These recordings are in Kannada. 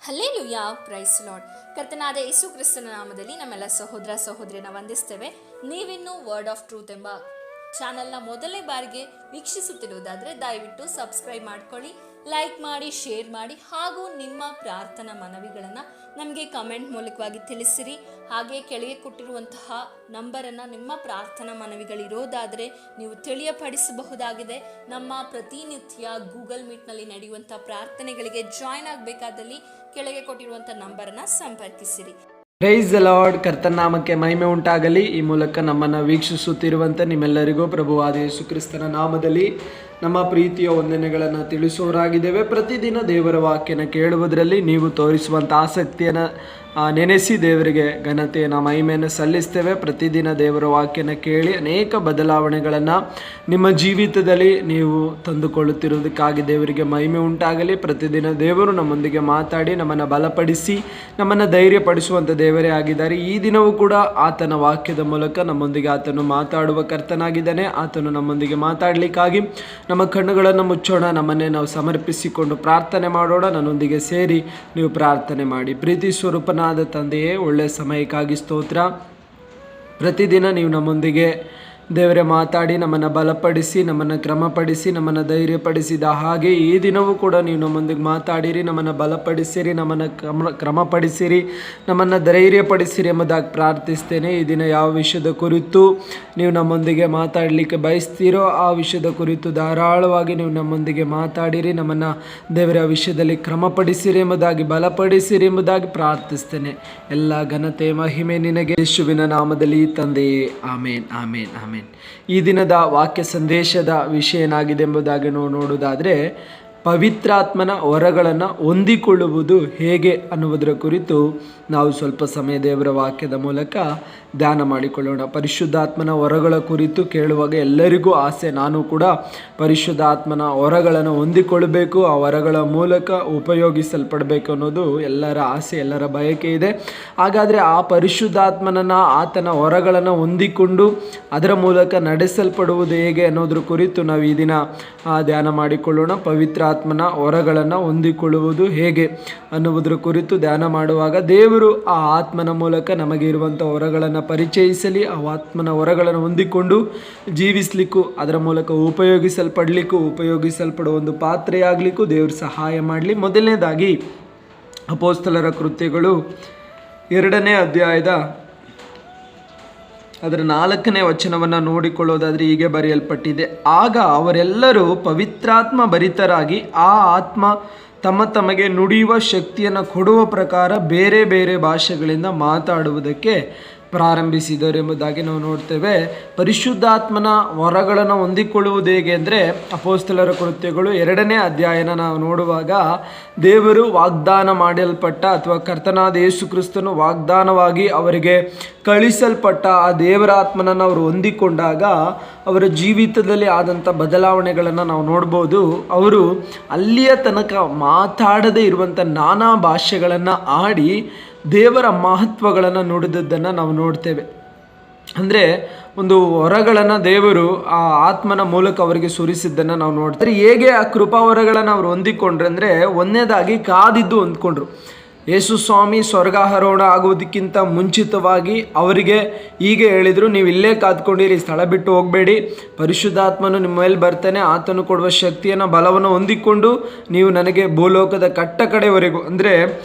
Hallelujah, price lord. ಕರ್ತನಾದ ಯೇಸು ಕ್ರಿಸ್ತನ ನಾಮದಲ್ಲಿ ನಮ್ಮೆಲ್ಲ ಸಹೋದರ ಸಹೋದರಿಯನ್ನ ವಂದಿಸ್ತೇವೆ. ನೀವಿನ್ನೂ ವರ್ಡ್ ಆಫ್ ಟ್ರೂತ್ ಎಂಬ ಚಾನಲ್ನ ಮೊದಲನೇ ಬಾರಿಗೆ ವೀಕ್ಷಿಸುತ್ತಿರುವುದಾದರೆ ದಯವಿಟ್ಟು ಸಬ್ಸ್ಕ್ರೈಬ್ ಮಾಡ್ಕೊಳ್ಳಿ, ಲೈಕ್ ಮಾಡಿ, ಶೇರ್ ಮಾಡಿ, ಹಾಗೂ ನಿಮ್ಮ ಪ್ರಾರ್ಥನಾ ಮನವಿಗಳನ್ನು ನಮಗೆ ಕಮೆಂಟ್ ಮೂಲಕವಾಗಿ ತಿಳಿಸಿರಿ. ಹಾಗೆ ಕೆಳಗೆ ಕೊಟ್ಟಿರುವಂತಹ ನಂಬರನ್ನು ನಿಮ್ಮ ಪ್ರಾರ್ಥನಾ ಮನವಿಗಳಿರೋದಾದರೆ ನೀವು ತಿಳಿಯಪಡಿಸಬಹುದಾಗಿದೆ. ನಮ್ಮ ಪ್ರತಿನಿತ್ಯ ಗೂಗಲ್ ಮೀಟ್ನಲ್ಲಿ ನಡೆಯುವಂಥ ಪ್ರಾರ್ಥನೆಗಳಿಗೆ ಜಾಯ್ನ್ ಆಗಬೇಕಾದಲ್ಲಿ ಕೆಳಗೆ ಕೊಟ್ಟಿರುವಂಥ ನಂಬರನ್ನು ಸಂಪರ್ಕಿಸಿರಿ. Praise the lord. ಕರ್ತನ ನಾಮಕ್ಕೆ ಮಹಿಮೆ ಉಂಟಾಗಲಿ. ಈ ಮೂಲಕ ನಮ್ಮನ್ನು ವೀಕ್ಷಿಸುತ್ತಿರುವಂಥ ನಿಮ್ಮೆಲ್ಲರಿಗೂ ಪ್ರಭುವಾದ ಯೇಸು ಕ್ರಿಸ್ತನ ನಾಮದಲ್ಲಿ ನಮ್ಮ ಪ್ರೀತಿಯ ವಂದನೆಗಳನ್ನು ತಿಳಿಸುವವರಾಗಿದ್ದೇವೆ. ಪ್ರತಿದಿನ ದೇವರ ವಾಕ್ಯನ ಕೇಳುವುದರಲ್ಲಿ ನೀವು ತೋರಿಸುವಂಥ ಆಸಕ್ತಿಯನ್ನು ನೆನೆಸಿ ದೇವರಿಗೆ ಘನತೆಯನ್ನು ಮಹಿಮೆಯನ್ನು ಸಲ್ಲಿಸ್ತೇವೆ. ಪ್ರತಿದಿನ ದೇವರ ವಾಕ್ಯನ ಕೇಳಿ ಅನೇಕ ಬದಲಾವಣೆಗಳನ್ನು ನಿಮ್ಮ ಜೀವಿತದಲ್ಲಿ ನೀವು ತಂದುಕೊಳ್ಳುತ್ತಿರುವುದಕ್ಕಾಗಿ ದೇವರಿಗೆ ಮಹಿಮೆ ಉಂಟಾಗಲಿ. ಪ್ರತಿದಿನ ದೇವರು ನಮ್ಮೊಂದಿಗೆ ಮಾತಾಡಿ ನಮ್ಮನ್ನು ಬಲಪಡಿಸಿ ನಮ್ಮನ್ನು ಧೈರ್ಯಪಡಿಸುವಂಥ ದೇವರೇ ಆಗಿದ್ದಾರೆ. ಈ ದಿನವೂ ಕೂಡ ಆತನ ವಾಕ್ಯದ ಮೂಲಕ ನಮ್ಮೊಂದಿಗೆ ಆತನು ಮಾತಾಡುವ ಕರ್ತನಾಗಿದ್ದಾನೆ. ಆತನು ನಮ್ಮೊಂದಿಗೆ ಮಾತಾಡಲಿಕ್ಕಾಗಿ ನಮ್ಮ ಕಣ್ಣುಗಳನ್ನು ಮುಚ್ಚೋಣ, ನಮ್ಮನ್ನೇ ನಾವು ಸಮರ್ಪಿಸಿಕೊಂಡು ಪ್ರಾರ್ಥನೆ ಮಾಡೋಣ. ನನ್ನೊಂದಿಗೆ ಸೇರಿ ನೀವು ಪ್ರಾರ್ಥನೆ ಮಾಡಿ. ಪ್ರೀತಿ ಸ್ವರೂಪನಾದ ತಂದೆಯೇ, ಒಳ್ಳೆಯ ಸಮಯಕ್ಕಾಗಿ ಸ್ತೋತ್ರ. ಪ್ರತಿದಿನ ನೀವು ನಮ್ಮೊಂದಿಗೆ ದೇವರೇ ಮಾತಾಡಿ ನಮ್ಮನ್ನು ಬಲಪಡಿಸಿ, ನಮ್ಮನ್ನು ಕ್ರಮಪಡಿಸಿ, ನಮ್ಮನ್ನು ಧೈರ್ಯಪಡಿಸಿದ ಹಾಗೆ ಈ ದಿನವೂ ಕೂಡ ನೀವು ನಮ್ಮೊಂದಿಗೆ ಮಾತಾಡಿರಿ, ನಮ್ಮನ್ನು ಬಲಪಡಿಸಿರಿ, ನಮ್ಮನ್ನು ಕ್ರಮಪಡಿಸಿರಿ, ನಮ್ಮನ್ನು ಧೈರ್ಯಪಡಿಸಿರಿ ಎಂಬುದಾಗಿ ಪ್ರಾರ್ಥಿಸ್ತೇನೆ. ಈ ದಿನ ಯಾವ ವಿಷಯದ ಕುರಿತು ನೀವು ನಮ್ಮೊಂದಿಗೆ ಮಾತಾಡಲಿಕ್ಕೆ ಬಯಸ್ತೀರೋ ಆ ವಿಷಯದ ಕುರಿತು ಧಾರಾಳವಾಗಿ ನೀವು ನಮ್ಮೊಂದಿಗೆ ಮಾತಾಡಿರಿ. ನಮ್ಮನ್ನು ದೇವರ ವಿಷಯದಲ್ಲಿ ಕ್ರಮಪಡಿಸಿರಿ ಎಂಬುದಾಗಿ, ಬಲಪಡಿಸಿರಿ ಎಂಬುದಾಗಿ ಪ್ರಾರ್ಥಿಸ್ತೇನೆ. ಎಲ್ಲ ಘನತೆ ಮಹಿಮೆ ನಿನಗೆ, ಯೇಸುವಿನ ನಾಮದಲ್ಲಿ ತಂದೆಯೇ, ಆಮೇನ್, ಆಮೇನ್, ಆಮೇನ್. ಈ ದಿನದ ವಾಕ್ಯ ಸಂದೇಶದ ವಿಷಯ ಏನಾಗಿದೆ ಎಂಬುದಾಗಿ ನಾವು ನೋಡುವುದಾದರೆ, ಪವಿತ್ರಾತ್ಮನ ವರಗಳನ್ನು ಹೊಂದಿಕೊಳ್ಳುವುದು ಹೇಗೆ ಅನ್ನುವುದರ ಕುರಿತು ನಾವು ಸ್ವಲ್ಪ ಸಮಯ ದೇವರ ವಾಕ್ಯದ ಮೂಲಕ ಧ್ಯಾನ ಮಾಡಿಕೊಳ್ಳೋಣ. ಪರಿಶುದ್ಧಾತ್ಮನ ವರಗಳ ಕುರಿತು ಕೇಳುವಾಗ ಎಲ್ಲರಿಗೂ ಆಸೆ, ನಾನು ಕೂಡ ಪರಿಶುದ್ಧಾತ್ಮನ ವರಗಳನ್ನು ಹೊಂದಿಕೊಳ್ಳಬೇಕು, ಆ ವರಗಳ ಮೂಲಕ ಉಪಯೋಗಿಸಲ್ಪಡಬೇಕು ಅನ್ನೋದು ಎಲ್ಲರ ಆಸೆ, ಎಲ್ಲರ ಬಯಕೆ ಇದೆ. ಹಾಗಾದರೆ ಆ ಪರಿಶುದ್ಧಾತ್ಮನನ್ನು, ಆತನ ವರಗಳನ್ನು ಹೊಂದಿಕೊಂಡು ಅದರ ಮೂಲಕ ನಡೆಸಲ್ಪಡುವುದು ಹೇಗೆ ಅನ್ನೋದ್ರ ಕುರಿತು ನಾವು ಈ ದಿನ ಧ್ಯಾನ ಮಾಡಿಕೊಳ್ಳೋಣ. ಪವಿತ್ರಾತ್ಮನ ವರಗಳನ್ನು ಹೊಂದಿಕೊಳ್ಳುವುದು ಹೇಗೆ ಅನ್ನುವುದರ ಕುರಿತು ಧ್ಯಾನ ಮಾಡುವಾಗ ದೇವರು ಆ ಆತ್ಮನ ಮೂಲಕ ನಮಗೆ ಇರುವಂಥ ವರಗಳನ್ನು ಪರಿಚಯಿಸಲಿ, ಆ ಆತ್ಮನ ವರಗಳನ್ನು ಹೊಂದಿಕೊಂಡು ಜೀವಿಸಲಿಕ್ಕೂ ಅದರ ಮೂಲಕ ಉಪಯೋಗಿಸಲ್ಪಡುವ ಒಂದು ಪಾತ್ರೆಯಾಗಲಿಕ್ಕೂ ದೇವರು ಸಹಾಯ ಮಾಡಲಿ. ಮೊದಲನೇದಾಗಿ ಅಪೊಸ್ತಲರ ಕೃತ್ಯಗಳು 2ನೇ ಅಧ್ಯಾಯದ ಅದರ 4ನೇ ವಚನವನ್ನು ನೋಡಿಕೊಳ್ಳೋದಾದರೆ ಹೀಗೆ ಬರೆಯಲ್ಪಟ್ಟಿದೆ, ಆಗ ಅವರೆಲ್ಲರೂ ಪವಿತ್ರಾತ್ಮ ಭರಿತರಾಗಿ ಆ ಆತ್ಮ ತಮಗೆ ನುಡಿಯುವ ಶಕ್ತಿಯನ್ನು ಕೊಡುವ ಪ್ರಕಾರ ಬೇರೆ ಬೇರೆ ಭಾಷೆಗಳಿಂದ ಮಾತಾಡುವುದಕ್ಕೆ ಪ್ರಾರಂಭಿಸಿದರು ಎಂಬುದಾಗಿ ನಾವು ನೋಡ್ತೇವೆ. ಪರಿಶುದ್ಧಾತ್ಮನ ವರಗಳನ್ನು ಹೊಂದಿಕೊಳ್ಳುವುದು ಹೇಗೆ ಅಂದರೆ, ಅಪೊಸ್ತಲರ ಕೃತ್ಯಗಳು 2ನೇ ಅಧ್ಯಾಯನ ನಾವು ನೋಡುವಾಗ ದೇವರು ವಾಗ್ದಾನ ಮಾಡಲ್ಪಟ್ಟ ಅಥವಾ ಕರ್ತನಾದ ಯೇಸು ಕ್ರಿಸ್ತನು ವಾಗ್ದಾನವಾಗಿ ಅವರಿಗೆ ಕಳಿಸಲ್ಪಟ್ಟ ಆ ದೇವರ ಆತ್ಮನನ್ನು ಅವರು ಹೊಂದಿಕೊಂಡಾಗ ಅವರ ಜೀವಿತದಲ್ಲಿ ಆದಂಥ ಬದಲಾವಣೆಗಳನ್ನು ನಾವು ನೋಡ್ಬೋದು. ಅವರು ಅಲ್ಲಿಯ ತನಕ ಮಾತಾಡದೇ ಇರುವಂಥ ನಾನಾ ಭಾಷೆಗಳನ್ನು ಆಡಿ ದೇವರ ಮಹತ್ವಗಳನ್ನು ನುಡಿದದ್ದನ್ನು ನಾವು ನೋಡ್ತೇವೆ. ಅಂದರೆ ಒಂದು ವರಗಳನ್ನು ದೇವರು ಆ ಆತ್ಮನ ಮೂಲಕ ಅವರಿಗೆ ಸುರಿಸಿದ್ದನ್ನು ನಾವು ನೋಡ್ತೇವೆ. ಹೇಗೆ ಆ ಕೃಪಾವರಗಳನ್ನು ಅವರು ಹೊಂದಿಕೊಂಡ್ರೆ ಅಂದರೆ, ಒಂದನೇದಾಗಿ ಕಾದಿದ್ದು ಹೊಂದ್ಕೊಂಡ್ರು. ಯೇಸು ಸ್ವಾಮಿ ಸ್ವರ್ಗಾರೋಹಣ ಆಗುವುದಕ್ಕಿಂತ ಮುಂಚಿತವಾಗಿ ಅವರಿಗೆ ಹೀಗೆ ಹೇಳಿದರು, ನೀವು ಇಲ್ಲೇ ಕಾದ್ಕೊಂಡಿರಿ, ಸ್ಥಳ ಬಿಟ್ಟು ಹೋಗಬೇಡಿ, ಪರಿಶುದ್ಧಾತ್ಮನು ನಿಮ್ಮ ಮೇಲೆ ಬರ್ತಾನೆ, ಆತನು ಕೊಡುವ ಶಕ್ತಿಯನ್ನು ಬಲವನ್ನು ಹೊಂದಿಕೊಂಡು ನೀವು ನನಗೆ ಭೂಲೋಕದ ಕಡೆಯವರೆಗೂ ಅಂದರೆ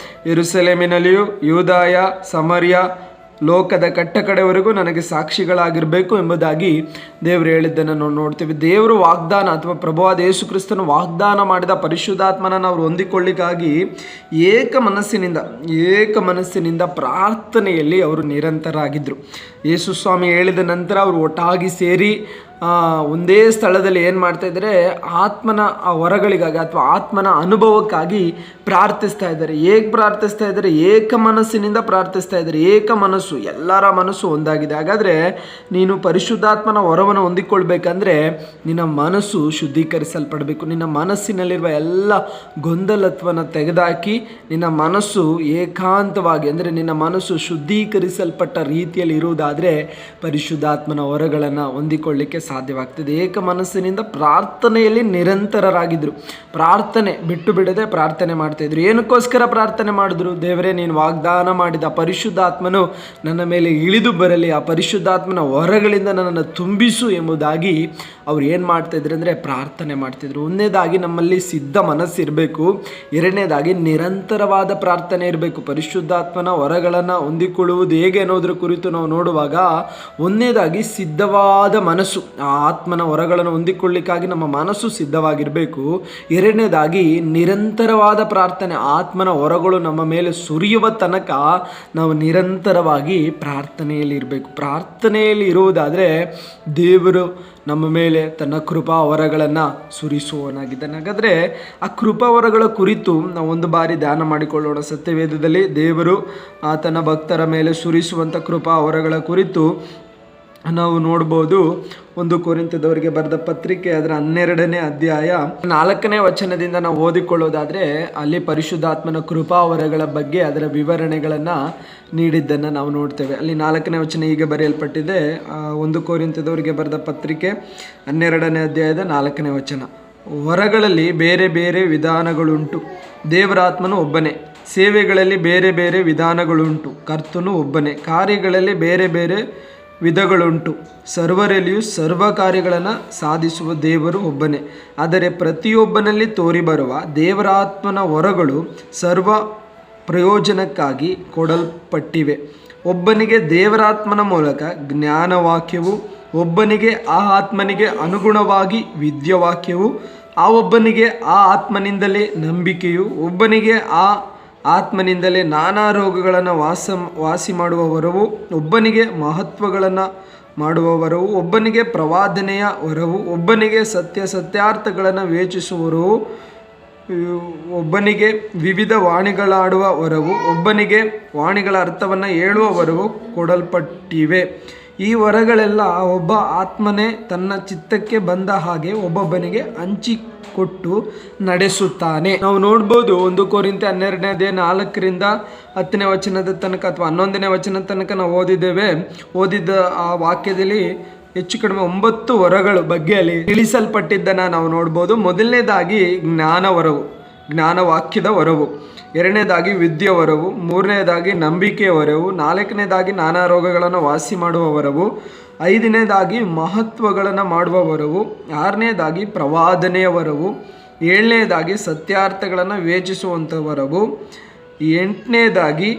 ಯೆರೂಸಲೇಮಿನಲ್ಲಿಯೂ ಯೂದಾಯ ಸಮರ್ಯ ಲೋಕದ ಕಡೆಯವರೆಗೂ ನನಗೆ ಸಾಕ್ಷಿಗಳಾಗಿರಬೇಕು ಎಂಬುದಾಗಿ ದೇವರು ಹೇಳಿದ್ದನ್ನು ನಾವು ನೋಡ್ತೀವಿ. ದೇವರು ವಾಗ್ದಾನ ಅಥವಾ ಪ್ರಭುವಾದ ಯೇಸು ಕ್ರಿಸ್ತನು ವಾಗ್ದಾನ ಮಾಡಿದ ಪರಿಶುದ್ಧಾತ್ಮನನ್ನು ಅವರು ಹೊಂದಿಕೊಳ್ಳಿಕ್ಕಾಗಿ ಏಕ ಮನಸ್ಸಿನಿಂದ ಪ್ರಾರ್ಥನೆಯಲ್ಲಿ ಅವರು ನಿರಂತರಾಗಿದ್ದರು. ಯೇಸು ಸ್ವಾಮಿ ಹೇಳಿದ ನಂತರ ಅವರು ಒಟ್ಟಾಗಿ ಸೇರಿ ಒಂದೇ ಸ್ಥಳದಲ್ಲಿ ಏನು ಮಾಡ್ತಾಯಿದ್ದಾರೆ, ಆತ್ಮನ ಆ ವರಗಳಿಗಾಗಿ ಅಥವಾ ಆತ್ಮನ ಅನುಭವಕ್ಕಾಗಿ ಪ್ರಾರ್ಥಿಸ್ತಾ ಇದ್ದಾರೆ. ಹೇಗೆ ಪ್ರಾರ್ಥಿಸ್ತಾ ಇದ್ದಾರೆ? ಏಕ ಮನಸ್ಸಿನಿಂದ ಪ್ರಾರ್ಥಿಸ್ತಾ ಇದ್ದಾರೆ. ಏಕ ಮನಸ್ಸು, ಎಲ್ಲರ ಮನಸ್ಸು ಒಂದಾಗಿದೆ. ಹಾಗಾದರೆ ನೀನು ಪರಿಶುದ್ಧಾತ್ಮನ ವರವನ್ನು ಹೊಂದಿಕೊಳ್ಬೇಕಂದ್ರೆ ನಿನ್ನ ಮನಸ್ಸು ಶುದ್ಧೀಕರಿಸಲ್ಪಡಬೇಕು. ನಿನ್ನ ಮನಸ್ಸಿನಲ್ಲಿರುವ ಎಲ್ಲ ಗೊಂದಲತ್ವವನ್ನು ತೆಗೆದುಹಾಕಿ ನಿನ್ನ ಮನಸ್ಸು ಏಕಾಂತವಾಗಿ, ಅಂದರೆ ನಿನ್ನ ಮನಸ್ಸು ಶುದ್ಧೀಕರಿಸಲ್ಪಟ್ಟ ರೀತಿಯಲ್ಲಿ ಇರುವುದಾದರೆ ಪರಿಶುದ್ಧಾತ್ಮನ ವರಗಳನ್ನು ಹೊಂದಿಕೊಳ್ಳಿಕ್ಕೆ ಸಾಧ್ಯವಾಗ್ತದೆ. ಏಕ ಮನಸ್ಸಿನಿಂದ ಪ್ರಾರ್ಥನೆಯಲ್ಲಿ ನಿರಂತರರಾಗಿದ್ದರು. ಪ್ರಾರ್ಥನೆ ಬಿಟ್ಟು ಬಿಡದೆ ಪ್ರಾರ್ಥನೆ ಮಾಡ್ತಾಯಿದ್ರು. ಏನಕ್ಕೋಸ್ಕರ ಪ್ರಾರ್ಥನೆ ಮಾಡಿದ್ರು? ದೇವರೇ, ನೀನು ವಾಗ್ದಾನ ಮಾಡಿದ ಪರಿಶುದ್ಧಾತ್ಮನು ನನ್ನ ಮೇಲೆ ಇಳಿದು ಬರಲಿ, ಆ ಪರಿಶುದ್ಧಾತ್ಮನ ವರಗಳಿಂದ ನನ್ನನ್ನು ತುಂಬಿಸು ಎಂಬುದಾಗಿ ಅವ್ರು ಏನು ಮಾಡ್ತಾಯಿದ್ರು ಅಂದರೆ ಪ್ರಾರ್ಥನೆ ಮಾಡ್ತಿದ್ರು. ಒಂದನೇದಾಗಿ ನಮ್ಮಲ್ಲಿ ಸಿದ್ಧ ಮನಸ್ಸಿರಬೇಕು. ಎರಡನೇದಾಗಿ ನಿರಂತರವಾದ ಪ್ರಾರ್ಥನೆ ಇರಬೇಕು. ಪರಿಶುದ್ಧಾತ್ಮನ ವರಗಳನ್ನು ಹೊಂದಿಕೊಳ್ಳುವುದು ಹೇಗೆ ಅನ್ನೋದ್ರ ಕುರಿತು ನಾವು ನೋಡುವಾಗ, ಒಂದನೇದಾಗಿ ಸಿದ್ಧವಾದ ಮನಸ್ಸು, ಆ ಆತ್ಮನ ವರಗಳನ್ನು ಹೊಂದಿಕೊಳ್ಳಿಕ್ಕಾಗಿ ನಮ್ಮ ಮನಸ್ಸು ಸಿದ್ಧವಾಗಿರಬೇಕು. ಎರಡನೇದಾಗಿ ನಿರಂತರವಾದ ಪ್ರಾರ್ಥನೆ, ಆತ್ಮನ ವರಗಳು ನಮ್ಮ ಮೇಲೆ ಸುರಿಯುವ ತನಕ ನಾವು ನಿರಂತರವಾಗಿ ಪ್ರಾರ್ಥನೆಯಲ್ಲಿ ಇರಬೇಕು. ಪ್ರಾರ್ಥನೆಯಲ್ಲಿ ಇರುವುದಾದರೆ ದೇವರು ನಮ್ಮ ಮೇಲೆ ತನ್ನ ಕೃಪಾ ವರಗಳನ್ನು ಸುರಿಸುವವನಾಗಿದ್ದಾನೆ. ಹಾಗಾದರೆ ಆ ಕೃಪಾ ವರಗಳ ಕುರಿತು ನಾವು ಒಂದು ಬಾರಿ ಧ್ಯಾನ ಮಾಡಿಕೊಳ್ಳೋಣ. ಸತ್ಯವೇದದಲ್ಲಿ ದೇವರು ತನ್ನ ಭಕ್ತರ ಮೇಲೆ ಸುರಿಸುವಂಥ ಕೃಪಾ ವರಗಳ ಕುರಿತು ನಾವು ನೋಡ್ಬೋದು. 1 ಕೊರಿಂಥದವರಿಗೆ ಬರೆದ ಪತ್ರಿಕೆ ಅದರ 12ನೇ ಅಧ್ಯಾಯ 4ನೇ ವಚನದಿಂದ ನಾವು ಓದಿಕೊಳ್ಳೋದಾದರೆ, ಅಲ್ಲಿ ಪರಿಶುದ್ಧಾತ್ಮನ ಕೃಪಾವರಗಳ ಬಗ್ಗೆ ಅದರ ವಿವರಣೆಗಳನ್ನು ನೀಡಿದ್ದನ್ನು ನಾವು ನೋಡ್ತೇವೆ. ಅಲ್ಲಿ 4ನೇ ವಚನ ಹೀಗೆ ಬರೆಯಲ್ಪಟ್ಟಿದೆ. 1 ಕೊರಿಂಥದವರಿಗೆ ಬರೆದ ಪತ್ರಿಕೆ 12ನೇ ಅಧ್ಯಾಯದ 4ನೇ ವಚನ. ವರಗಳಲ್ಲಿ ಬೇರೆ ಬೇರೆ ವಿಧಾನಗಳುಂಟು, ದೇವರಾತ್ಮನು ಒಬ್ಬನೇ. ಸೇವೆಗಳಲ್ಲಿ ಬೇರೆ ಬೇರೆ ವಿಧಾನಗಳುಂಟು, ಕರ್ತನು ಒಬ್ಬನೇ. ಕಾರ್ಯಗಳಲ್ಲಿ ಬೇರೆ ಬೇರೆ ವಿಧಗಳುಂಟು, ಸರ್ವರಲ್ಲಿಯೂ ಸರ್ವ ಕಾರ್ಯಗಳನ್ನು ಸಾಧಿಸುವ ದೇವರು ಒಬ್ಬನೇ. ಆದರೆ ಪ್ರತಿಯೊಬ್ಬನಲ್ಲಿ ತೋರಿಬರುವ ದೇವರಾತ್ಮನ ವರಗಳು ಸರ್ವ ಪ್ರಯೋಜನಕ್ಕಾಗಿ ಕೊಡಲ್ಪಟ್ಟಿವೆ. ಒಬ್ಬನಿಗೆ ದೇವರಾತ್ಮನ ಮೂಲಕ ಜ್ಞಾನವಾಕ್ಯವು, ಒಬ್ಬನಿಗೆ ಆ ಆತ್ಮನಿಗೆ ಅನುಗುಣವಾಗಿ ವಿದ್ಯಾವಾಕ್ಯವು, ಆ ಒಬ್ಬನಿಗೆ ಆ ಆತ್ಮನಿಂದಲೇ ನಂಬಿಕೆಯು, ಒಬ್ಬನಿಗೆ ಆ ಆತ್ಮನಿಂದಲೇ ನಾನಾ ರೋಗಗಳನ್ನು ವಾಸಿ ಮಾಡುವ ವರವು, ಒಬ್ಬನಿಗೆ ಮಹತ್ವಗಳನ್ನು ಮಾಡುವ ವರವು, ಒಬ್ಬನಿಗೆ ಪ್ರವಾದನೆಯ ವರವು, ಒಬ್ಬನಿಗೆ ಸತ್ಯಾರ್ಥಗಳನ್ನು ವಿವೇಚಿಸುವ ವರವು, ಒಬ್ಬನಿಗೆ ವಿವಿಧ ವಾಣಿಗಳಾಡುವ ವರವು, ಒಬ್ಬನಿಗೆ ವಾಣಿಗಳ ಅರ್ಥವನ್ನು ಹೇಳುವ ವರವು ಕೊಡಲ್ಪಟ್ಟಿವೆ. ಈ ವರಗಳೆಲ್ಲ ಒಬ್ಬ ಆತ್ಮನೇ ತನ್ನ ಚಿತ್ತಕ್ಕೆ ಬಂದ ಹಾಗೆ ಒಬ್ಬೊಬ್ಬನಿಗೆ ಹಂಚಿಕೊಟ್ಟು ನಡೆಸುತ್ತಾನೆ. ನಾವು ನೋಡ್ಬೋದು 1 ಕೊರಿಂಥ 12ನೇ ಅಧ್ಯಾಯ 4ರಿಂದ 10ನೇ ವಚನದ ತನಕ ಅಥವಾ 11ನೇ ವಚನದ ತನಕ ನಾವು ಓದಿದ ಆ ವಾಕ್ಯದಲ್ಲಿ ಹೆಚ್ಚು ಕಡಿಮೆ 9 ವರಗಳ ಬಗ್ಗೆ ಅಲ್ಲಿ ತಿಳಿಸಲ್ಪಟ್ಟಿದ್ದನ್ನು ನಾವು ನೋಡ್ಬೋದು. ಮೊದಲನೇದಾಗಿ ಜ್ಞಾನವರವು, ಜ್ಞಾನವಾಕ್ಯದ ವರವು. ಎರಡನೇದಾಗಿ ವಿದ್ಯೆ ವರವು. ಮೂರನೇದಾಗಿ ನಂಬಿಕೆಯ ವರವು. ನಾಲ್ಕನೇದಾಗಿ ನಾನಾ ರೋಗಗಳನ್ನು ವಾಸಿ ಮಾಡುವ ವರವು. ಐದನೇದಾಗಿ ಮಹತ್ವಗಳನ್ನು ಮಾಡುವ ವರವು. ಆರನೇದಾಗಿ ಪ್ರವಾದನೆಯ ವರವು. ಏಳನೇದಾಗಿ ಸತ್ಯಾರ್ಥಗಳನ್ನು ವಿವೇಚಿಸುವಂಥ ವರವು. ಎಂಟನೇದಾಗಿ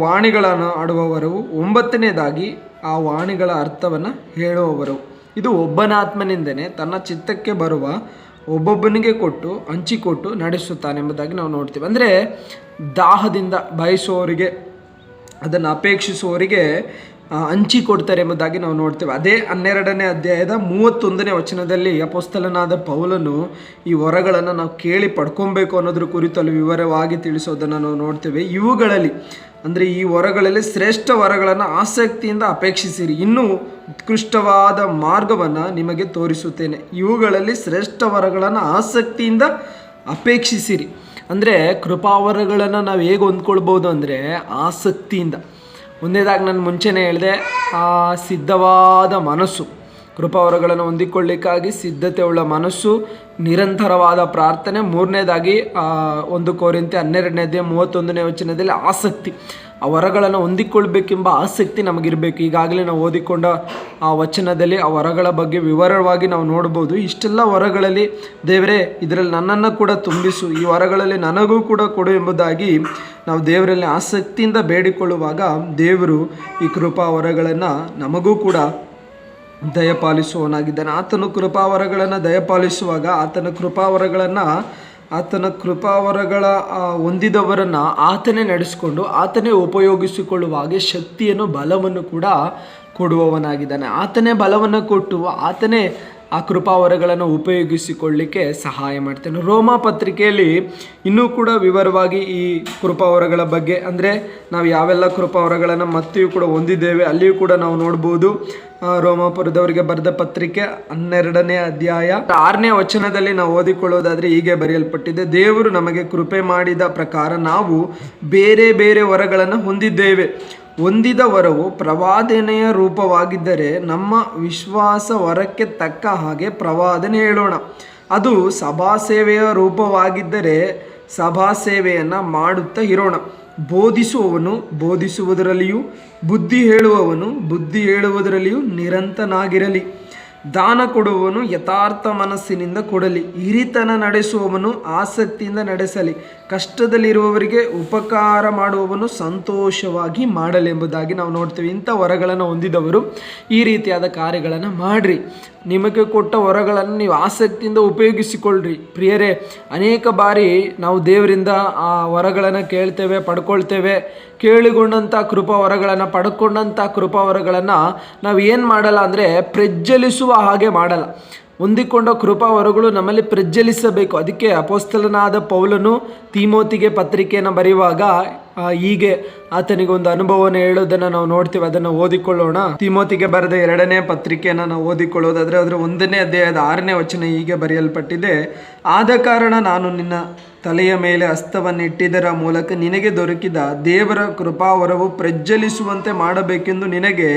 ವಾಣಿಗಳನ್ನು ಆಡುವ ವರವು. 9ನೇದಾಗಿ ಆ ವಾಣಿಗಳ ಅರ್ಥವನ್ನು ಹೇಳುವ ವರವು. ಇದು ಒಬ್ಬನಾತ್ಮನಿಂದನೇ ತನ್ನ ಚಿತ್ತಕ್ಕೆ ಬರುವ ಒಬ್ಬೊಬ್ಬನಿಗೆ ಕೊಟ್ಟು ಹಂಚಿಕೊಟ್ಟು ನಡೆಸುತ್ತಾನೆ ಎಂಬುದಾಗಿ ನಾವು ನೋಡ್ತೀವಿ. ಅಂದರೆ ದಾಹದಿಂದ ಬಯಸುವವರಿಗೆ, ಅದನ್ನು ಅಪೇಕ್ಷಿಸುವವರಿಗೆ ಹಂಚಿಕೊಡ್ತಾರೆ ಎಂಬುದಾಗಿ ನಾವು ನೋಡ್ತೇವೆ. ಅದೇ 12ನೇ ಅಧ್ಯಾಯದ 31ನೇ ವಚನದಲ್ಲಿ ಅಪೊಸ್ತಲನಾದ ಪೌಲನು ಈ ವರಗಳನ್ನು ನಾವು ಕೇಳಿ ಪಡ್ಕೊಬೇಕು ಅನ್ನೋದ್ರ ಕುರಿತು ಅಲ್ಲಿ ವಿವರವಾಗಿ ತಿಳಿಸೋದನ್ನು ನಾವು ನೋಡ್ತೇವೆ. ಇವುಗಳಲ್ಲಿ ಅಂದರೆ ಈ ವರಗಳಲ್ಲಿ ಶ್ರೇಷ್ಠ ವರಗಳನ್ನು ಆಸಕ್ತಿಯಿಂದ ಅಪೇಕ್ಷಿಸಿರಿ, ಇನ್ನೂ ಉತ್ಕೃಷ್ಟವಾದ ಮಾರ್ಗವನ್ನು ನಿಮಗೆ ತೋರಿಸುತ್ತೇನೆ. ಇವುಗಳಲ್ಲಿ ಶ್ರೇಷ್ಠ ವರಗಳನ್ನು ಆಸಕ್ತಿಯಿಂದ ಅಪೇಕ್ಷಿಸಿರಿ. ಅಂದರೆ ಕೃಪಾವರಗಳನ್ನು ನಾವು ಹೇಗೆ ಹೊಂದ್ಕೊಳ್ಬೋದು ಅಂದರೆ ಆಸಕ್ತಿಯಿಂದ. ಒಂದೇದಾಗಿ ನಾನು ಮುಂಚೆನೇ ಹೇಳಿದೆ, ಆ ಸಿದ್ಧವಾದ ಮನಸ್ಸು, ಕೃಪಾವರಗಳನ್ನು ಹೊಂದಿಕೊಳ್ಳಿಕ್ಕಾಗಿ ಸಿದ್ಧತೆ ಉಳ್ಳ ಮನಸ್ಸು, ನಿರಂತರವಾದ ಪ್ರಾರ್ಥನೆ. ಮೂರನೇದಾಗಿ 1 ಕೊರಿಂಥ 12ನೇ ಅಧ್ಯಾಯ 31ನೇ ವಚನದಲ್ಲಿ ಆಸಕ್ತಿ, ಆ ವರಗಳನ್ನು ಹೊಂದಿಕೊಳ್ಬೇಕೆಂಬ ಆಸಕ್ತಿ ನಮಗಿರಬೇಕು. ಈಗಾಗಲೇ ನಾವು ಓದಿಕೊಂಡ ಆ ವಚನದಲ್ಲಿ ಆ ವರಗಳ ಬಗ್ಗೆ ವಿವರವಾಗಿ ನಾವು ನೋಡ್ಬೋದು. ಇಷ್ಟೆಲ್ಲ ವರಗಳಲ್ಲಿ ದೇವರೇ ಇದರಲ್ಲಿ ನನ್ನನ್ನು ಕೂಡ ತುಂಬಿಸು, ಈ ವರಗಳಲ್ಲಿ ನನಗೂ ಕೂಡ ಕೊಡು ಎಂಬುದಾಗಿ ನಾವು ದೇವರಲ್ಲಿ ಆಸಕ್ತಿಯಿಂದ ಬೇಡಿಕೊಳ್ಳುವಾಗ ದೇವರು ಈ ಕೃಪಾ ವರಗಳನ್ನು ನಮಗೂ ಕೂಡ ದಯಪಾಲಿಸುವವನಾಗಿದ್ದಾನೆ. ಆತನು ಕೃಪಾವರಗಳನ್ನು ದಯಪಾಲಿಸುವಾಗ ಆತನ ಕೃಪಾವರಗಳ ಹೊಂದಿದವರನ್ನು ಆತನೇ ನಡೆಸಿಕೊಂಡು ಆತನೇ ಉಪಯೋಗಿಸಿಕೊಳ್ಳುವ ಹಾಗೆ ಶಕ್ತಿಯನ್ನು, ಬಲವನ್ನು ಕೂಡ ಕೊಡುವವನಾಗಿದ್ದಾನೆ. ಆತನೇ ಬಲವನ್ನು ಕೊಟ್ಟು ಆತನೇ ಆ ಕೃಪಾವರಗಳನ್ನು ಉಪಯೋಗಿಸಿಕೊಳ್ಳಲಿಕ್ಕೆ ಸಹಾಯ ಮಾಡ್ತಾನೆ. ರೋಮ ಪತ್ರಿಕೆಯಲ್ಲಿ ಇನ್ನೂ ಕೂಡ ವಿವರವಾಗಿ ಈ ಕೃಪಾವರಗಳ ಬಗ್ಗೆ, ಅಂದರೆ ನಾವು ಯಾವೆಲ್ಲ ಕೃಪಾವರಗಳನ್ನು ಮತ್ತೆಯೂ ಕೂಡ ಹೊಂದಿದ್ದೇವೆ ಅಲ್ಲಿಯೂ ಕೂಡ ನಾವು ನೋಡ್ಬೋದು. ರೋಮಾಪುರದವರಿಗೆ ಬರೆದ ಪತ್ರಿಕೆ 12ನೇ ಅಧ್ಯಾಯ 6ನೇ ವಚನದಲ್ಲಿ ನಾವು ಓದಿಕೊಳ್ಳೋದಾದರೆ ಹೀಗೆ ಬರೆಯಲ್ಪಟ್ಟಿದೆ: ದೇವರು ನಮಗೆ ಕೃಪೆ ಮಾಡಿದ ಪ್ರಕಾರ ನಾವು ಬೇರೆ ಬೇರೆ ವರಗಳನ್ನು ಹೊಂದಿದ್ದೇವೆ, ಹೊಂದಿದ ವರವು ಪ್ರವಾದನೆಯ ರೂಪವಾಗಿದ್ದರೆ ನಮ್ಮ ವಿಶ್ವಾಸ ವರಕ್ಕೆ ತಕ್ಕ ಹಾಗೆ ಪ್ರವಾದನೆ ಹೇಳೋಣ. ಅದು ಸಭಾಸೇವೆಯ ರೂಪವಾಗಿದ್ದರೆ ಸಭಾಸೇವೆಯನ್ನು ಮಾಡುತ್ತಾ ಇರೋಣ. ಬೋಧಿಸುವವನು ಬೋಧಿಸುವುದರಲ್ಲಿಯೂ ಬುದ್ಧಿ ಹೇಳುವವನು ಬುದ್ಧಿ ಹೇಳುವುದರಲ್ಲಿಯೂ ನಿರಂತನಾಗಿರಲಿ. ದಾನ ಕೊಡುವವನು ಯಥಾರ್ಥ ಮನಸ್ಸಿನಿಂದ ಕೊಡಲಿ. ಹಿರಿತನ ನಡೆಸುವವನು ಆಸಕ್ತಿಯಿಂದ ನಡೆಸಲಿ. ಕಷ್ಟದಲ್ಲಿರುವವರಿಗೆ ಉಪಕಾರ ಮಾಡುವವನು ಸಂತೋಷವಾಗಿ ಮಾಡಲೆಂಬುದಾಗಿ ನಾವು ನೋಡ್ತೀವಿ. ಇಂಥ ವರಗಳನ್ನು ಹೊಂದಿದವರು ಈ ರೀತಿಯಾದ ಕಾರ್ಯಗಳನ್ನು ಮಾಡಿರಿ. ನಿಮಗೆ ಕೊಟ್ಟ ವರಗಳನ್ನು ನೀವು ಆಸಕ್ತಿಯಿಂದ ಉಪಯೋಗಿಸಿಕೊಳ್ಳ್ರಿ. ಪ್ರಿಯರೇ, ಅನೇಕ ಬಾರಿ ನಾವು ದೇವರಿಂದ ಆ ವರಗಳನ್ನು ಕೇಳ್ತೇವೆ, ಪಡ್ಕೊಳ್ತೇವೆ. ಕೇಳಿಕೊಂಡಂಥ ಕೃಪಾ ವರಗಳನ್ನು ಪಡ್ಕೊಂಡಂಥ ಕೃಪಾ ವರಗಳನ್ನು ನಾವು ಏನು ಮಾಡಲ್ಲ ಅಂದರೆ ಪ್ರಜ್ವಲಿಸುವ ಹಾಗೆ ಮಾಡಲ್ಲ. ಹೊಂದಿಕೊಂಡ ಕೃಪಾ ವರಗಳು ನಮ್ಮಲ್ಲಿ ಪ್ರಜ್ವಲಿಸಬೇಕು. ಅದಕ್ಕೆ ಅಪೊಸ್ತಲನಾದ ಪೌಲನು ತಿಮೋತಿಗೆ ಪತ್ರಿಕೆಯನ್ನು ಬರೆಯುವಾಗ ಹೀಗೆ ಆತನಿಗೆ ಒಂದು ಅನುಭವವನ್ನು ಹೇಳೋದನ್ನು ನಾವು ನೋಡ್ತೀವಿ. ಅದನ್ನು ಓದಿಕೊಳ್ಳೋಣ. ತಿಮೋತಿಗೆ ಬರೆದ 2ನೇ ಪತ್ರಿಕೆಯನ್ನು ನಾವು ಓದಿಕೊಳ್ಳೋದಾದರೆ ಅದರ 1ನೇ ಅಧ್ಯಾಯದ 6ನೇ ವಚನ ಹೀಗೆ ಬರೆಯಲ್ಪಟ್ಟಿದೆ. ಆದ ಕಾರಣ ನಾನು ನಿನ್ನ ತಲೆಯ ಮೇಲೆ ಹಸ್ತವನ್ನಿಟ್ಟಿದ್ದರ ಮೂಲಕ ನಿನಗೆ ದೊರಕಿದ ದೇವರ ಕೃಪಾವರವು ಪ್ರಜ್ವಲಿಸುವಂತೆ ಮಾಡಬೇಕೆಂದು ನಿನಗೆ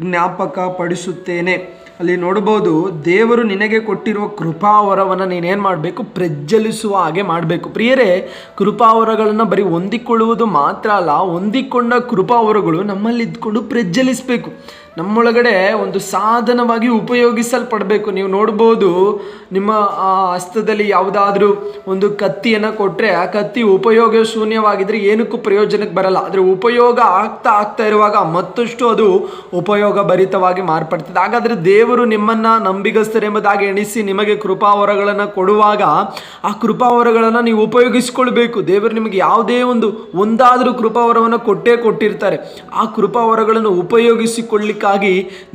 ಜ್ಞಾಪಕ ಪಡಿಸುತ್ತೇನೆ. ಅಲ್ಲಿ ನೋಡ್ಬೋದು, ದೇವರು ನಿನಗೆ ಕೊಟ್ಟಿರುವ ಕೃಪಾವರವನ್ನು ನೀನೇನು ಮಾಡಬೇಕು? ಪ್ರಜ್ವಲಿಸುವ ಹಾಗೆ ಮಾಡಬೇಕು. ಪ್ರಿಯರೇ, ಕೃಪಾವರಗಳನ್ನು ಬರೀ ಹೊಂದಿಕೊಳ್ಳುವುದು ಮಾತ್ರ ಅಲ್ಲ, ಹೊಂದಿಕೊಂಡ ಕೃಪಾವರಗಳು ನಮ್ಮಲ್ಲಿ ಇದ್ಕೊಂಡು ಪ್ರಜ್ವಲಿಸಬೇಕು. ನಮ್ಮೊಳಗಡೆ ಒಂದು ಸಾಧನವಾಗಿ ಉಪಯೋಗಿಸಲ್ಪಡಬೇಕು. ನೀವು ನೋಡ್ಬೋದು, ನಿಮ್ಮ ಹಸ್ತದಲ್ಲಿ ಯಾವುದಾದ್ರೂ ಒಂದು ಕತ್ತಿಯನ್ನು ಕೊಟ್ಟರೆ ಆ ಕತ್ತಿ ಉಪಯೋಗ ಶೂನ್ಯವಾಗಿದ್ದರೆ ಏನಕ್ಕೂ ಪ್ರಯೋಜನಕ್ಕೆ ಬರಲ್ಲ. ಆದರೆ ಉಪಯೋಗ ಆಗ್ತಾ ಇರುವಾಗ ಮತ್ತಷ್ಟು ಅದು ಉಪಯೋಗ ಭರಿತವಾಗಿ ಮಾರ್ಪಡ್ತದೆ. ಹಾಗಾದರೆ ದೇವರು ನಿಮ್ಮನ್ನು ನಂಬಿಗಸ್ತರೆಂಬುದಾಗಿ ಎಣಿಸಿ ನಿಮಗೆ ಕೃಪಾವರಗಳನ್ನು ಕೊಡುವಾಗ ಆ ಕೃಪಾವರಗಳನ್ನು ನೀವು ಉಪಯೋಗಿಸಿಕೊಳ್ಬೇಕು. ದೇವರು ನಿಮಗೆ ಯಾವುದೇ ಒಂದಾದರೂ ಕೃಪಾವರವನ್ನು ಕೊಟ್ಟಿರ್ತಾರೆ. ಆ ಕೃಪಾವರಗಳನ್ನು ಉಪಯೋಗಿಸಿಕೊಳ್ಳಿಕ್ಕೆ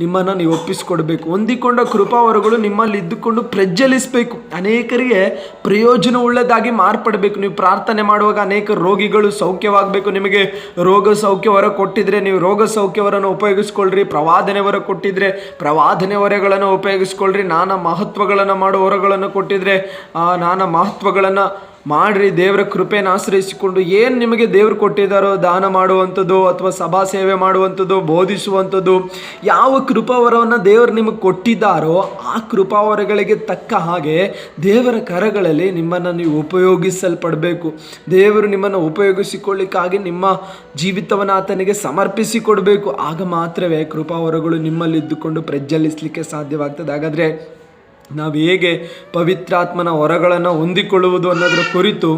ನಿಮ್ಮನ್ನು ನೀವು ಒಪ್ಪಿಸಿಕೊಡ್ಬೇಕು. ಹೊಂದಿಕೊಂಡ ಕೃಪಾವರಗಳು ನಿಮ್ಮಲ್ಲಿ ಇದ್ದುಕೊಂಡು ಪ್ರಜ್ವಲಿಸಬೇಕು. ಅನೇಕರಿಗೆ ಪ್ರಯೋಜನ ಉಳ್ಳದಾಗಿ ಮಾರ್ಪಡಬೇಕು. ನೀವು ಪ್ರಾರ್ಥನೆ ಮಾಡುವಾಗ ಅನೇಕ ರೋಗಿಗಳು ಸೌಖ್ಯವಾಗಬೇಕು. ನಿಮಗೆ ರೋಗ ಸೌಖ್ಯವರ ಕೊಟ್ಟಿದ್ರೆ ನೀವು ರೋಗ ಸೌಖ್ಯವರನ್ನು ಉಪಯೋಗಿಸ್ಕೊಳ್ರಿ. ಪ್ರವಾದನೆ ವರ ಕೊಟ್ಟಿದ್ರೆ ಪ್ರವಾದನೆ ವರಗಳನ್ನು ಉಪಯೋಗಿಸ್ಕೊಳ್ರಿ. ನಾನಾ ಮಹತ್ವಗಳನ್ನು ಮಾಡುವ ವರಗಳನ್ನು ಕೊಟ್ಟಿದ್ರೆ ನಾನಾ ಮಹತ್ವಗಳನ್ನು ಮಾಡ್ರಿ. ದೇವರ ಕೃಪೆಯನ್ನು ಆಶ್ರಯಿಸಿಕೊಂಡು ಏನು ನಿಮಗೆ ದೇವರು ಕೊಟ್ಟಿದ್ದಾರೋ, ದಾನ ಮಾಡುವಂಥದ್ದು ಅಥವಾ ಸಭಾ ಸೇವೆ ಮಾಡುವಂಥದ್ದು, ಬೋಧಿಸುವಂಥದ್ದು, ಯಾವ ಕೃಪಾವರವನ್ನು ದೇವರು ನಿಮಗೆ ಕೊಟ್ಟಿದ್ದಾರೋ ಆ ಕೃಪಾವರಗಳಿಗೆ ತಕ್ಕ ಹಾಗೆ ದೇವರ ಕರಗಳಲ್ಲಿ ನಿಮ್ಮನ್ನು ನೀವು ಉಪಯೋಗಿಸಲ್ಪಡಬೇಕು. ದೇವರು ನಿಮ್ಮನ್ನು ಉಪಯೋಗಿಸಿಕೊಳ್ಳಿಕ್ಕಾಗಿ ನಿಮ್ಮ ಜೀವಿತವನ್ನು ಆತನಿಗೆ ಸಮರ್ಪಿಸಿಕೊಡಬೇಕು. ಆಗ ಮಾತ್ರವೇ ಕೃಪಾವರಗಳು ನಿಮ್ಮಲ್ಲಿ ಇದ್ದುಕೊಂಡು ಪ್ರಜ್ವಲಿಸಲಿಕ್ಕೆ ಸಾಧ್ಯವಾಗ್ತದೆ. ಹಾಗಾದರೆ ನಾವು ಹೇಗೆ ಪವಿತ್ರಾತ್ಮನ ವರಗಳನ್ನು ಹೊಂದಿಕೊಳ್ಳುವುದು ಅನ್ನೋದರ ಕುರಿತು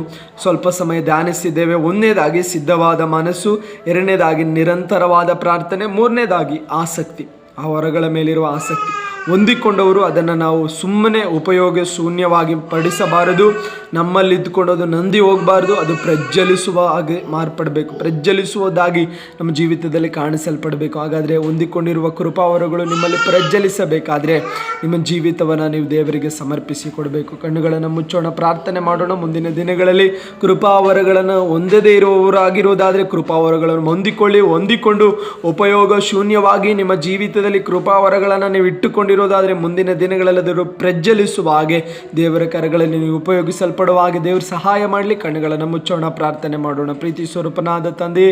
ಸ್ವಲ್ಪ ಸಮಯ ಧ್ಯಾನಿಸಿದ್ದೇವೆ. 1ನೇದಾಗಿ ಸಿದ್ಧವಾದ ಮನಸ್ಸು, 2ನೇದಾಗಿ ನಿರಂತರವಾದ ಪ್ರಾರ್ಥನೆ, 3ನೇದಾಗಿ ಆಸಕ್ತಿ, ಆ ವರಗಳ ಮೇಲಿರುವ ಆಸಕ್ತಿ. ಹೊಂದಿಕೊಂಡವರು ಅದನ್ನು ನಾವು ಸುಮ್ಮನೆ ಉಪಯೋಗ ಶೂನ್ಯವಾಗಿ ಪಡಿಸಬಾರದು. ನಮ್ಮಲ್ಲಿ ಇದ್ದುಕೊಂಡು ನಂದಿ ಹೋಗಬಾರ್ದು. ಅದು ಪ್ರಜ್ವಲಿಸುವ ಹಾಗೆ ಮಾರ್ಪಡಬೇಕು, ಪ್ರಜ್ವಲಿಸುವುದಾಗಿ ನಮ್ಮ ಜೀವಿತದಲ್ಲಿ ಕಾಣಿಸಲ್ಪಡಬೇಕು. ಹಾಗಾದರೆ ಹೊಂದಿಕೊಂಡಿರುವ ಕೃಪಾವರಗಳು ನಿಮ್ಮಲ್ಲಿ ಪ್ರಜ್ವಲಿಸಬೇಕಾದ್ರೆ ನಿಮ್ಮ ಜೀವಿತವನ್ನು ನೀವು ದೇವರಿಗೆ ಸಮರ್ಪಿಸಿ ಕೊಡಬೇಕು. ಕಣ್ಣುಗಳನ್ನು ಮುಚ್ಚೋಣ, ಪ್ರಾರ್ಥನೆ ಮಾಡೋಣ. ಮುಂದಿನ ದಿನಗಳಲ್ಲಿ ಕೃಪಾವರಗಳನ್ನು ಹೊಂದದೇ ಇರುವವರಾಗಿರುವುದಾದರೆ ಕೃಪಾವರಗಳನ್ನು ಹೊಂದಿಕೊಂಡು ಉಪಯೋಗ ಶೂನ್ಯವಾಗಿ ನಿಮ್ಮ ಜೀವಿತದಲ್ಲಿ ಕೃಪಾವರಗಳನ್ನು ನೀವು ಇಟ್ಟುಕೊಂಡಿರೋದಾದರೆ ಮುಂದಿನ ದಿನಗಳಲ್ಲಿ ಅದನ್ನು ಪ್ರಜ್ವಲಿಸುವ ಹಾಗೆ ದೇವರ ಕರಗಳಲ್ಲಿ ನೀವು ಉಪಯೋಗಿಸಲ್ಪಡುವ ಹಾಗೆ ದೇವರು ಸಹಾಯ ಮಾಡಲಿ. ಕಣ್ಣುಗಳನ್ನು ಮುಚ್ಚೋಣ, ಪ್ರಾರ್ಥನೆ ಮಾಡೋಣ. ಪ್ರೀತಿ ಸ್ವರೂಪನಾದ ತಂದೆ,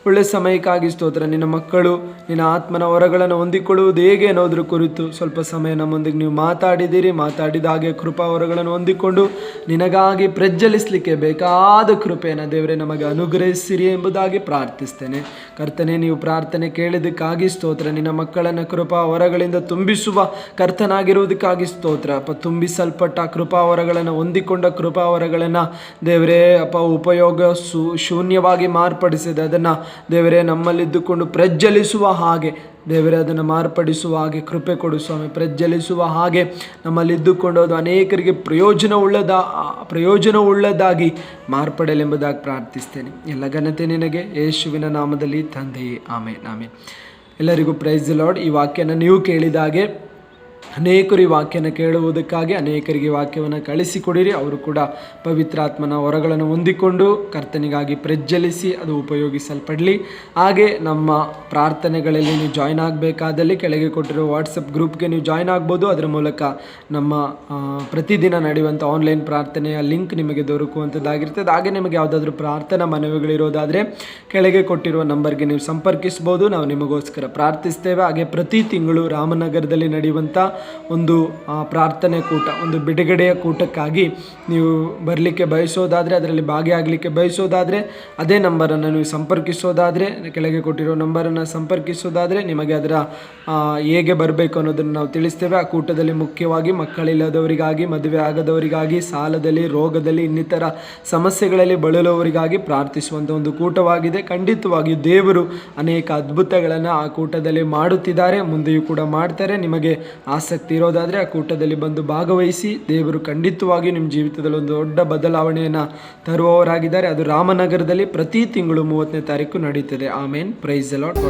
ಒಳ್ಳೆ ಸಮಯಕ್ಕಾಗಿ ಸ್ತೋತ್ರ. ನಿನ್ನ ಮಕ್ಕಳು ನಿನ್ನ ಆತ್ಮನ ವರಗಳನ್ನು ಹೊಂದಿಕೊಳ್ಳುವುದು ಹೇಗೆ ಅನ್ನೋದ್ರ ಕುರಿತು ಸ್ವಲ್ಪ ಸಮಯ ನಮ್ಮೊಂದಿಗೆ ನೀವು ಮಾತಾಡಿದ ಹಾಗೆ ಕೃಪಾವರಗಳನ್ನು ಹೊಂದಿಕೊಂಡು ನಿನಗಾಗಿ ಪ್ರಜ್ವಲಿಸಲಿಕ್ಕೆ ಬೇಕಾದ ಕೃಪೆಯನ್ನು ದೇವರೇ ನಮಗೆ ಅನುಗ್ರಹಿಸಿರಿ ಎಂಬುದಾಗಿ ಪ್ರಾರ್ಥಿಸ್ತೇನೆ. ಕರ್ತನೆ, ನೀವು ಪ್ರಾರ್ಥನೆ ಕೇಳಿದ್ದಕ್ಕಾಗಿ ಸ್ತೋತ್ರ. ನಿನ್ನ ಮಕ್ಕಳನ್ನು ಕೃಪಾವರಗಳಿಂದ ತುಂಬಿಸುವ ಕರ್ತನಾಗಿರುವುದಕ್ಕಾಗಿ ಸ್ತೋತ್ರ. ತುಂಬಿಸಲ್ಪಟ್ಟ ಕೃಪಾವರಗಳನ್ನು ಹೊಂದಿಕೊಂಡ ಕೃಪಾವರಗಳನ್ನು ದೇವರೇ ಉಪಯೋಗ ಶೂನ್ಯವಾಗಿ ಮಾರ್ಪಡಿಸಿದೆ. ಅದನ್ನು ದೇವರೇ ನಮ್ಮಲ್ಲಿದ್ದುಕೊಂಡು ಪ್ರಜ್ವಲಿಸುವ ಹಾಗೆ ದೇವರೇ ಅದನ್ನು ಮಾರ್ಪಡಿಸುವ ಹಾಗೆ ಕೃಪೆ ಕೊಡು ಸ್ವಾಮಿ. ಪ್ರಜ್ವಲಿಸುವ ಹಾಗೆ ನಮ್ಮಲ್ಲಿದ್ದುಕೊಂಡು ಅದು ಅನೇಕರಿಗೆ ಪ್ರಯೋಜನವುಳ್ಳದಾಗಿ ಮಾರ್ಪಡಲೆಂಬುದಾಗಿ ಪ್ರಾರ್ಥಿಸ್ತೇನೆ. ಎಲ್ಲ ಘನತೆ ನಿನಗೆ, ಯೇಸುವಿನ ನಾಮದಲ್ಲಿ ತಂದೆಯೇ, ಆಮೇನ್ ಆಮೇನ್. ಎಲ್ಲರಿಗೂ ಪ್ರೈಸ್ ದಿ ಲಾರ್ಡ್. ಈ ವಾಕ್ಯನ ನೀವು ಕೇಳಿದಾಗೆ ಅನೇಕರು ಈ ವಾಕ್ಯನ ಕೇಳುವುದಕ್ಕಾಗಿ ಅನೇಕರಿಗೆ ವಾಕ್ಯವನ್ನು ಕಳಿಸಿಕೊಡಿರಿ. ಅವರು ಕೂಡ ಪವಿತ್ರಾತ್ಮನ ವರಗಳನ್ನು ಹೊಂದಿಕೊಂಡು ಕರ್ತನಿಗಾಗಿ ಪ್ರಜ್ವಲಿಸಿ ಅದು ಉಪಯೋಗಿಸಲ್ಪಡಲಿ. ಹಾಗೆ ನಮ್ಮ ಪ್ರಾರ್ಥನೆಗಳಲ್ಲಿ ನೀವು ಜಾಯ್ನ್ ಆಗಬೇಕಾದಲ್ಲಿ ಕೆಳಗೆ ಕೊಟ್ಟಿರೋ ವಾಟ್ಸಪ್ ಗ್ರೂಪ್ಗೆ ನೀವು ಜಾಯ್ನ್ ಆಗ್ಬೋದು. ಅದರ ಮೂಲಕ ನಮ್ಮ ಪ್ರತಿದಿನ ನಡೆಯುವಂಥ ಆನ್ಲೈನ್ ಪ್ರಾರ್ಥನೆಯ ಲಿಂಕ್ ನಿಮಗೆ ದೊರಕುವಂಥದ್ದಾಗಿರ್ತದೆ. ಹಾಗೆ ನಿಮಗೆ ಯಾವುದಾದ್ರೂ ಪ್ರಾರ್ಥನಾ ಮನವಿಗಳಿರೋದಾದರೆ ಕೆಳಗೆ ಕೊಟ್ಟಿರುವ ನಂಬರ್ಗೆ ನೀವು ಸಂಪರ್ಕಿಸ್ಬೋದು. ನಾವು ನಿಮಗೋಸ್ಕರ ಪ್ರಾರ್ಥಿಸ್ತೇವೆ. ಹಾಗೆ ಪ್ರತಿ ತಿಂಗಳು ರಾಮನಗರದಲ್ಲಿ ನಡೆಯುವಂಥ ಒಂದು ಪ್ರಾರ್ಥನೆ ಕೂಟ, ಒಂದು ಬಿಡುಗಡೆಯ ಕೂಟಕ್ಕಾಗಿ ನೀವು ಬರಲಿಕ್ಕೆ ಬಯಸೋದಾದರೆ, ಅದರಲ್ಲಿ ಭಾಗಿಯಾಗಲಿಕ್ಕೆ ಬಯಸೋದಾದರೆ ಅದೇ ನಂಬರನ್ನು ನೀವು ಸಂಪರ್ಕಿಸೋದಾದರೆ, ಕೆಳಗೆ ಕೊಟ್ಟಿರೋ ನಂಬರನ್ನು ಸಂಪರ್ಕಿಸೋದಾದರೆ ನಿಮಗೆ ಅದರ ಹೇಗೆ ಬರಬೇಕು ಅನ್ನೋದನ್ನು ನಾವು ತಿಳಿಸ್ತೇವೆ. ಆ ಕೂಟದಲ್ಲಿ ಮುಖ್ಯವಾಗಿ ಮಕ್ಕಳಿಲ್ಲದವರಿಗಾಗಿ, ಮದುವೆ ಆಗದವರಿಗಾಗಿ, ಸಾಲದಲ್ಲಿ, ರೋಗದಲ್ಲಿ, ಇನ್ನಿತರ ಸಮಸ್ಯೆಗಳಲ್ಲಿ ಬಳಲುವವರಿಗಾಗಿ ಪ್ರಾರ್ಥಿಸುವಂಥ ಒಂದು ಕೂಟವಾಗಿದೆ. ಖಂಡಿತವಾಗಿಯೂ ದೇವರು ಅನೇಕ ಅದ್ಭುತಗಳನ್ನು ಆ ಕೂಟದಲ್ಲಿ ಮಾಡುತ್ತಿದ್ದಾರೆ, ಮುಂದೆಯೂ ಕೂಡ ಮಾಡ್ತಾರೆ. ನಿಮಗೆ ಆಸಕ್ತಿ ಇರೋದಾದರೆ ಆ ಕೂಟದಲ್ಲಿ ಬಂದು ಭಾಗವಹಿಸಿ. ದೇವರು ಖಂಡಿತವಾಗಿಯೂ ನಿಮ್ಮ ಜೀವಿತದಲ್ಲಿ ಒಂದು ದೊಡ್ಡ ಬದಲಾವಣೆಯನ್ನು ತರುವವರಾಗಿದ್ದಾರೆ. ಅದು ರಾಮನಗರದಲ್ಲಿ ಪ್ರತಿ ತಿಂಗಳು 30ನೇ ತಾರೀಕು ನಡೀತದೆ. ಆಮೇನ್. Praise the lord.